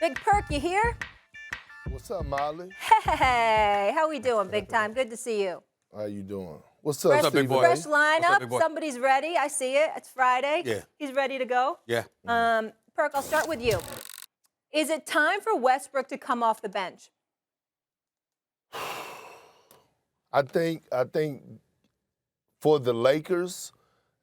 Big Perk, you here? What's up, Molly? Hey, how we doing, big time? Good to see you. How you doing? What's up, What's up, big boy? Fresh What's up, lineup. big boy? Somebody's ready. I see it. It's Friday. Yeah. He's ready to go. Yeah. Perk, I'll start with you. Is it time for Westbrook to come off the bench? I think for the Lakers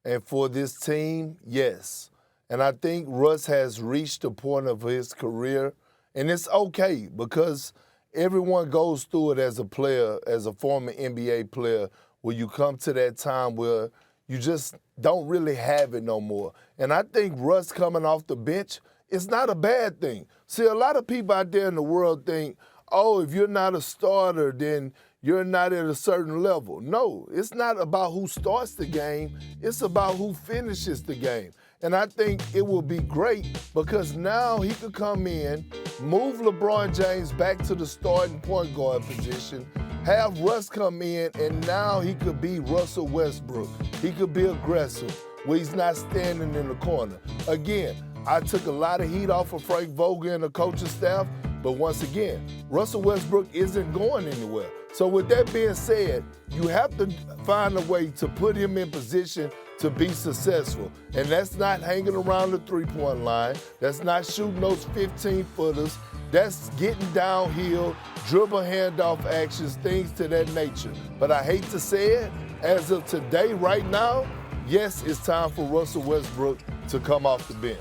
and for this team, yes. And I think Russ has reached a point of his career, and it's okay because everyone goes through it as a player, as a former NBA player, where you come to that time where you just don't really have it no more. And I think Russ coming off the bench is not a bad thing. See, a lot of people out there in the world think, oh, if you're not a starter, then you're not at a certain level. No, it's not about who starts the game. It's about who finishes the game. And I think it will be great because now he could come in, move LeBron James back to the starting point guard position, have Russ come in, and now he could be Russell Westbrook. He could be aggressive where he's not standing in the corner. Again, I took a lot of heat off of Frank Vogel and the coaching staff, but once again, Russell Westbrook isn't going anywhere. So with that being said, you have to find a way to put him in position to be successful. And that's not hanging around the three-point line. That's not shooting those 15-footers. That's getting downhill, dribble handoff actions, things to that nature. But I hate to say it, as of today, right now, yes, it's time for Russell Westbrook to come off the bench.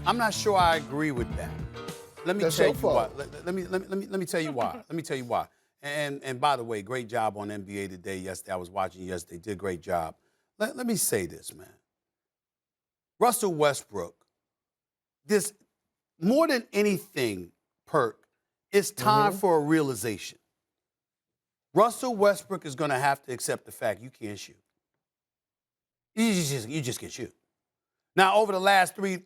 I'm not sure I agree with that. Let me That's tell your you why. fault. Let me tell you why. Let me tell you why. And by the way, great job on NBA Today yesterday. I was watching yesterday. Did a great job. Let me say this, man. Russell Westbrook, this more than anything, Perk, it's time for a realization. Russell Westbrook is going to have to accept the fact you can't shoot. You just can't shoot. Now, over the last three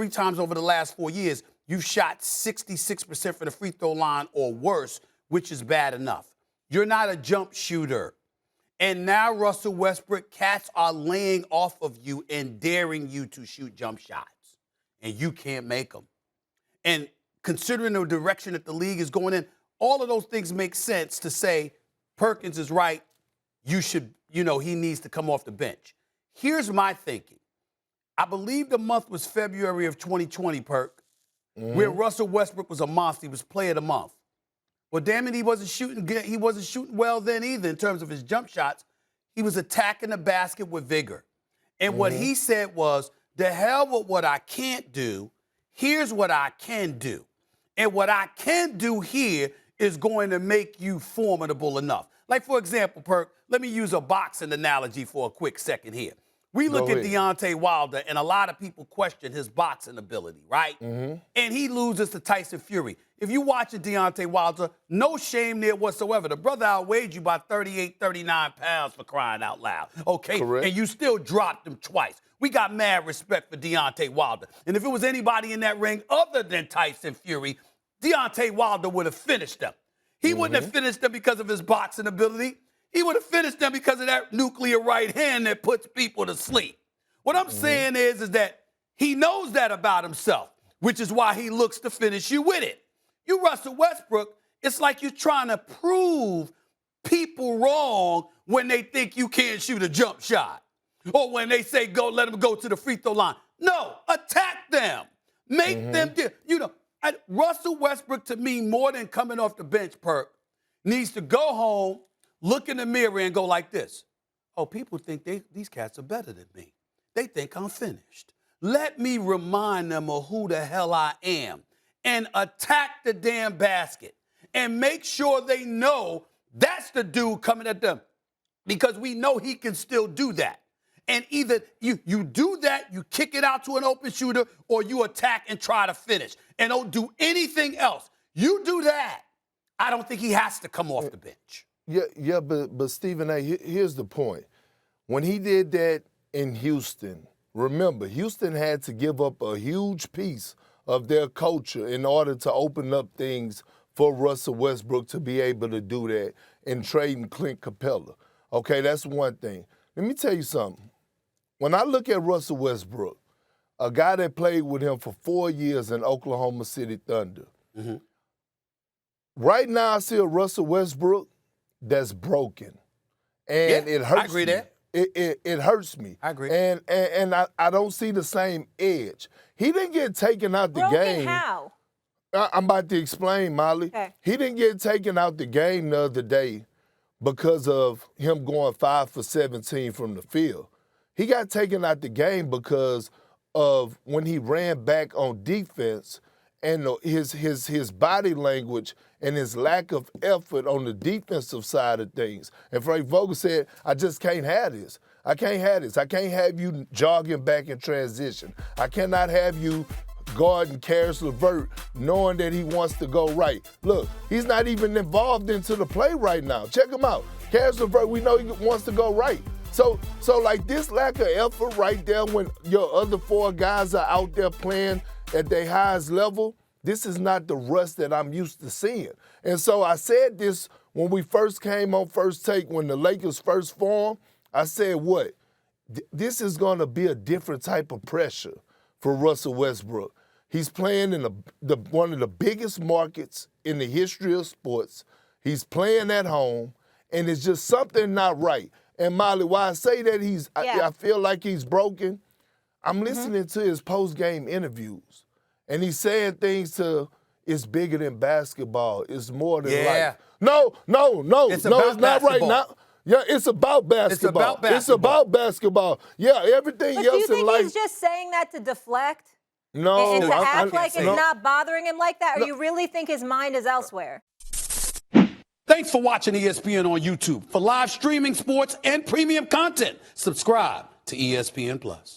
times over the last 4 years, you've shot 66% from the free throw line or worse, which is bad enough. You're not a jump shooter. And now, Russell Westbrook, cats are laying off of you and daring you to shoot jump shots. And you can't make them. And considering the direction that the league is going in, all of those things make sense to say Perkins is right. You should, he needs to come off the bench. Here's my thinking. I believe the month was February of 2020, Perk, where Russell Westbrook was a monster. He was player of the month. Well, damn it, he wasn't shooting well then either in terms of his jump shots. He was attacking the basket with vigor. And what he said was, the hell with what I can't do, here's what I can do. And what I can do here is going to make you formidable enough. Like, for example, Perk, let me use a boxing analogy for a quick second here. We look at Deontay Wilder, and a lot of people question his boxing ability, right? And he loses to Tyson Fury. If you watch Deontay Wilder, no shame there whatsoever. The brother outweighed you by 38, 39 pounds for crying out loud, okay? Correct. And you still dropped him twice. We got mad respect for Deontay Wilder. And if it was anybody in that ring other than Tyson Fury, Deontay Wilder would have finished them. He wouldn't have finished them because of his boxing ability. He would have finished them because of that nuclear right hand that puts people to sleep. What I'm saying is that he knows that about himself, which is why he looks to finish you with it. You, Russell Westbrook, it's like you're trying to prove people wrong when they think you can't shoot a jump shot. Or when they say, go, let them go to the free throw line. No, attack them. Make them, Russell Westbrook, to me, more than coming off the bench, Perk, needs to go home, look in the mirror and go like this. Oh, people think these cats are better than me. They think I'm finished. Let me remind them of who the hell I am and attack the damn basket and make sure they know that's the dude coming at them because we know he can still do that. And either you do that, you kick it out to an open shooter, or you attack and try to finish. And don't do anything else. You do that, I don't think he has to come off the bench. Yeah, but Stephen A., here's the point. When he did that in Houston, remember, Houston had to give up a huge piece of their culture in order to open up things for Russell Westbrook to be able to do that in trading Clint Capella. Okay, that's one thing. Let me tell you something. When I look at Russell Westbrook, a guy that played with him for 4 years in Oklahoma City Thunder. Right now, I see a Russell Westbrook that's broken, and it hurts. I agree me. there. It hurts me. I agree. And I don't see the same edge. He didn't get taken out the Broken game. how? I'm about to explain, Molly. Okay. He didn't get taken out the game the other day because of him going 5 for 17 from the field. He got taken out the game because of when he ran back on defense and his body language and his lack of effort on the defensive side of things. And Frank Vogel said, I just can't have this. I can't have this. I can't have you jogging back in transition. I cannot have you guarding Karis LeVert knowing that he wants to go right. Look, he's not even involved into the play right now. Check him out. Karis LeVert, we know he wants to go right. So like this lack of effort right there when your other 4 guys are out there playing at their highest level, this is not the Russ that I'm used to seeing. And so I said this when we first came on First Take, when the Lakers first formed. I said, what? This is going to be a different type of pressure for Russell Westbrook. He's playing in one of the biggest markets in the history of sports. He's playing at home, and it's just something not right. And Molly, why I say that I feel like he's broken, I'm listening to his post-game interviews, and he's saying things to, it's bigger than basketball. It's more than life. No, it's not right now. Yeah, it's about basketball. It's about basketball. Yeah, everything But else do you in think life. he's just saying that to deflect? No. And to act like it's no. not bothering him like that? Or you really think his mind is elsewhere? Thanks for watching ESPN on YouTube. For live streaming sports and premium content, subscribe to ESPN Plus.